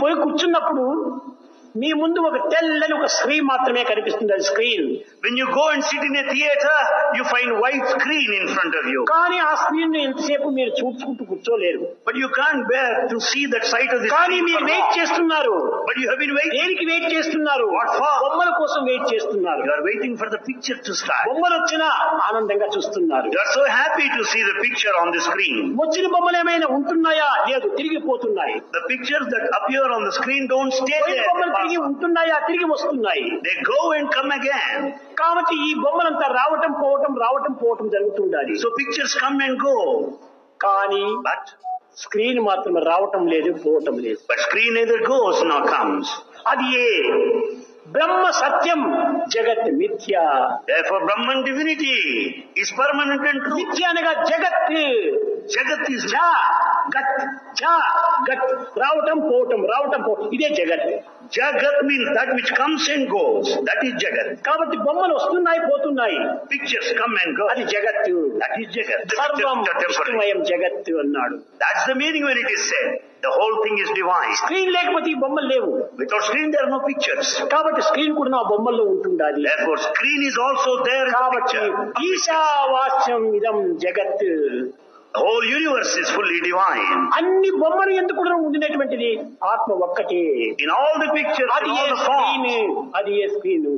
పోయి కూర్చున్నప్పుడు మీ ముందు ఒక తెల్లని ఒక స్క్రీన్ మాత్రమే కనిపిస్తుంది, అది screen. When you go and sit in a theater, you find white screen in front of you. కానీ ఆ స్క్రీన్ ఎంతసేపు మీరు చూసుకుంటూ కూర్చోలేరు. But you can't bear to see that sight of the కానీ screen. మీరు వెయిట్ చేస్తున్నారు. But you have been waiting. దేనికి wait చేస్తున్నారు? What for? బొమ్మల కోసం వెయిట్ చేస్తున్నారు. You are waiting for the picture to start. బొమ్మలు వచ్చినా ఆనందంగా చూస్తున్నారు. You are so happy to see the picture on the screen. వచ్చిన బొమ్మలు ఏమైనా ఉంటున్నాయా? లేదు, తిరిగిపోతున్నాయి. The pictures that appear on the screen don't stay there. బొమ్మలు తిరిగి ఉంటున్నాయా? తిరిగి వస్తున్నాయి. They go and come again. కాబట్టి ఈ బొమ్మలంతా రావటం పోవటం జరుగుతుండాలి. So pictures come and go. కానీ But స్క్రీన్ మాత్రం రావటం లేదు, పోవటం లేదు. screen neither goes nor comes. అది ఏ బ్రహ్మ సత్యం, జగత్ మిథ్య. Therefore Brahman divinity is permanent and true. మిథ్య అనగా జగత్. Jagat is గట్ రావటం పోవటం ఇదే జగత్. Jagat means that which comes and goes. That is Jagat. కాబట్టి బొమ్మలు వస్తున్నాయి, పోతున్నాయి. Pictures come and go. అది జగత్తు. That is Jagat. సర్వం విష్ణుమయం జగత్తు అన్నాడు. That's the meaning when it is said. The whole thing is divine. Screen లేకపోతే ఈ బొమ్మలు లేవు. Without screen there are no pictures. కాబట్టి స్క్రీన్ కూడా నా బొమ్మల్లో ఉంటుండాలి. Therefore screen is also there in the కాబట్టి picture. ఈశావాస్యం ఇదం జగత్. The whole universe is fully divine. అన్ని బొమ్మలు ఎందుకు కూడా ఉండినటువంటిది ఆత్మ ఒక్కటే. In all the pictures, అది in A all the screen, forms. అది ఏ స్క్రీన్.